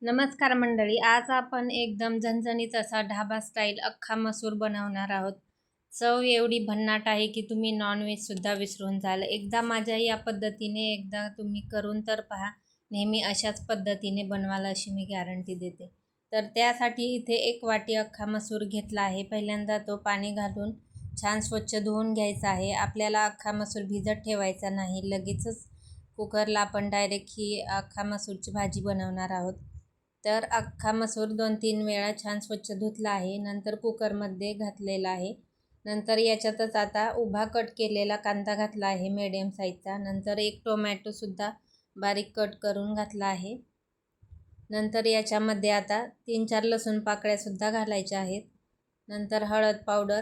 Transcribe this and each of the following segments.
नमस्कार मंडळी, आज आपण एकदम झणझणीत असा ढाबा स्टाईल अख्खा मसूर बनवणार आहोत. चव एवढी भन्नाट आहे की तुम्ही नॉनव्हेजसुद्धा विसरून जाल. एकदा माझ्या या पद्धतीने एकदा तुम्ही करून तर पहा. नेहमी अशाच पद्धतीने बनवाल अशी मी गॅरंटी देते. तर त्यासाठी इथे 1 वाटी अख्खा मसूर घेतला आहे. पहिल्यांदा तो पाणी घालून छान स्वच्छ धुवून घ्यायचा आहे. आपल्याला अख्खा मसूर भिजत ठेवायचा नाही. लगेचच कुकरला आपण डायरेक्ट ही अख्खा मसूरची भाजी बनवणार आहोत. तर अख्खा मसूर 2-3 वेळा छान स्वच्छ धुतला आहे. नंतर कुकरमध्ये घातलेला आहे. नंतर याच्यातच आता उभा कट केलेला कांदा घातला आहे मीडियम साईजचा. नंतर 1 टोमॅटोसुद्धा बारीक कट करून घातला आहे. नंतर याच्यामध्ये आता 3-4 लसूण पाकळ्यासुद्धा घालायच्या आहेत. नंतर हळद पावडर,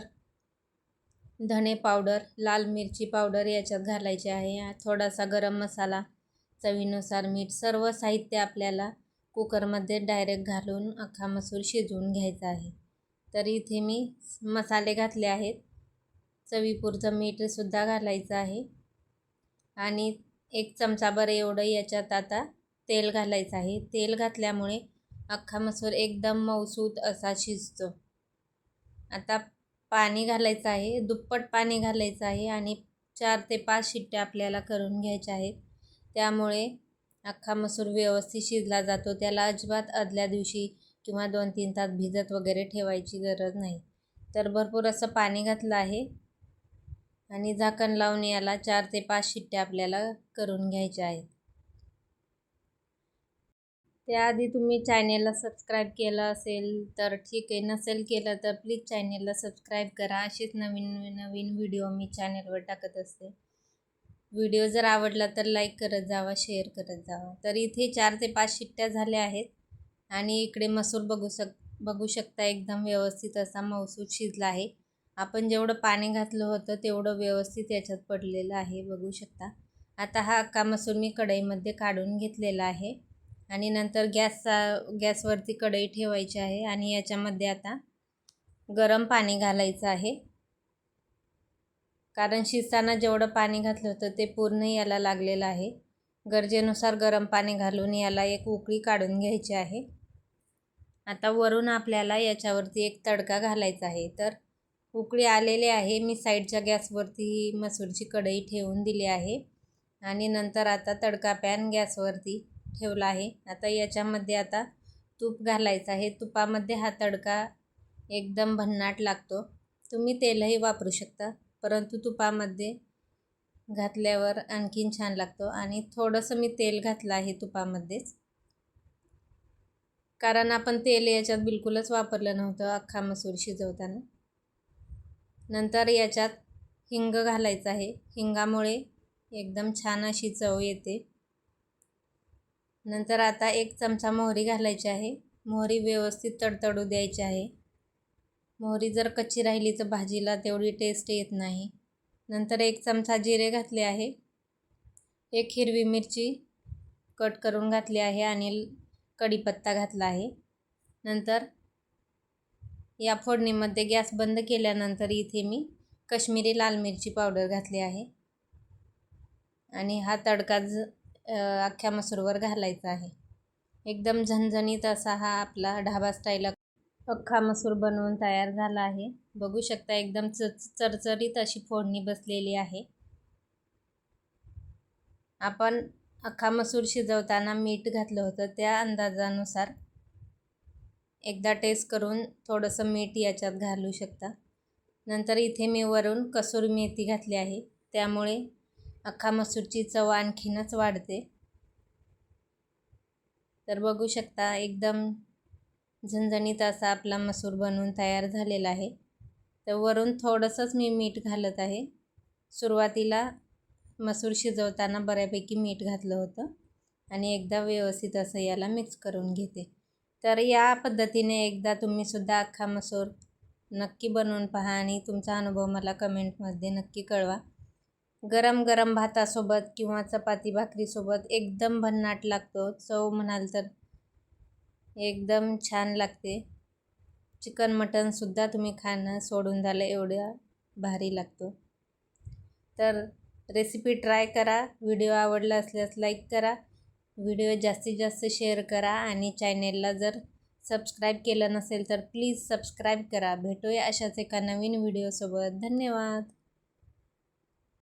धणे पावडर, लाल मिरची पावडर याच्यात घालायचे आहे. थोडासा गरम मसाला, चवीनुसार मीठ, सर्व साहित्य आपल्याला कुकरमध्ये डायरेक्ट घालून अख्खा मसूर शिजवून घ्यायचा आहे. तर इथे मी मसाले घातले आहेत. चवीपुरतं मीठसुद्धा घालायचं आहे आणि 1 चमचाभर एवढं याच्यात आता तेल घालायचं आहे. तेल घातल्यामुळे अख्खा मसूर एकदम मऊसूत असा शिजतो. आता पाणी घालायचं आहे, दुप्पट पाणी घालायचं आहे आणि 4 ते 5 शिट्ट्या आपल्याला करून घ्यायच्या आहेत. त्यामुळे अख्खा मसूर व्यवस्थित शिजला जातो. त्याला अजिबात आदल्या दिवशी किंवा 2-3 तास भिजत वगैरे ठेवायची गरज नाही. तर भरपूर असं पाणी घातलं आहे आणि झाकण लावून याला 4 ते 5 शिट्ट्या आपल्याला करून घ्यायच्या आहेत. त्याआधी तुम्ही चॅनेलला सबस्क्राईब केलं असेल तर ठीक आहे, नसेल केलं तर प्लीज चॅनेलला सबस्क्राईब करा. असेच नवीन नवीन व्हिडिओ मी चॅनेलवर टाकत असते. व्हिडिओ जर आवडला तर लाईक करत जावा, शेअर करत जावा. तर इथे 4 ते 5 शिट्ट्या झाल्या आहेत आणि इकडे मसूर बघू शकता एकदम व्यवस्थित असा मऊसूत शिजला आहे. आपण जेवढं पाणी घातलं होतं तेवढं व्यवस्थित याच्यात पडलेलं आहे, बघू शकता. आता हा अख्खा मसूर मी कढईमध्ये काढून घेतलेला आहे आणि नंतर गॅसवरती कढई ठेवायची आहे आणि याच्यामध्ये आता गरम पाणी घालायचं आहे. कारण शिजताना जेवढं पाणी घातलं होतं ते पूर्ण याला लागलेलं आहे. गरजेनुसार गरम पाणी घालून याला 1 उकळी काढून घ्यायची आहे. आता वरून आपल्याला याच्यावरती एक तडका घालायचा आहे. तर उकळी आलेली आहे. मी साईडच्या गॅसवरती मसूरची कढई ठेवून दिली आहे आणि नंतर आता तडका पॅन गॅसवरती ठेवला आहे. आता याच्यामध्ये आता तूप घालायचं आहे. तुपामध्ये हा तडका एकदम भन्नाट लागतो. तुम्ही तेलही वापरू शकता, परंतु तुपामध्ये घातल्यावर आणखीन छान लागतो. आणि थोडंसं मी तेल घातलं आहे तुपामध्येच, कारण आपण तेल याच्यात बिलकुलच वापरलं नव्हतं अख्खा मसूर शिजवताना. नंतर याच्यात हिंग घालायचं आहे. हिंगामुळे एकदम छान अशी चव येते. नंतर आता 1 चमचा मोहरी घालायची आहे. मोहरी व्यवस्थित तडतडू द्यायची आहे. मोहरी जर कच्ची राहिली तर भाजीला तेवढी टेस्ट येत नाही. नंतर 1 चमचा जिरे घातले आहे. 1 हिरवी मिरची कट करून घातली आहे आणि कढीपत्ता घातला आहे. नंतर या फोडणीमध्ये गॅस बंद केल्यानंतर इथे मी काश्मीरी लाल मिरची पावडर घातली आहे आणि हा तडका अख्ख्या मसूरवर घालायचा आहे. एकदम झणझणीत असा हा आपला ढाबा स्टाईल अख्खा मसूर बनवून तयार झाला आहे. बघू शकता एकदम चरचरीत अशी फोडणी बसलेली आहे. आपण अख्खा मसूर शिजवताना मीठ घातलं होतं, त्या अंदाजानुसार एकदा टेस्ट करून थोडंसं मीठ याच्यात घालू शकता. नंतर इथे मी वरून कसुरी मेथी घातली आहे, त्यामुळे अख्खा मसूरची चव आणखीनच वाढते. तर बघू शकता एकदम झणझणीत असा आपला मसूर बनवून तयार झालेला आहे. तर वरून थोडंसंच मी मीठ घालत आहे. सुरुवातीला मसूर शिजवताना बऱ्यापैकी मीठ घातलं होतं आणि एकदा व्यवस्थित असं याला मिक्स करून घेते. तर या पद्धतीने एकदा तुम्हीसुद्धा अख्खा मसूर नक्की बनवून पहा आणि तुमचा अनुभव मला कमेंटमध्ये नक्की कळवा. गरम गरम भातासोबत किंवा चपाती भाकरीसोबत एकदम भन्नाट लागतो. चव म्हणाल तर एकदम छान लागते. चिकन मटनसुद्धा तुम्ही खाणं सोडून झालं एवढं भारी लागतो. तर रेसिपी ट्राय करा. व्हिडिओ आवडला असल्यास लाईक करा. व्हिडिओ जास्तीत जास्त शेअर करा आणि चॅनेलला जर सबस्क्राईब केलं नसेल तर प्लीज सबस्क्राईब करा. भेटूया अशाच एका नवीन व्हिडिओसोबत. धन्यवाद.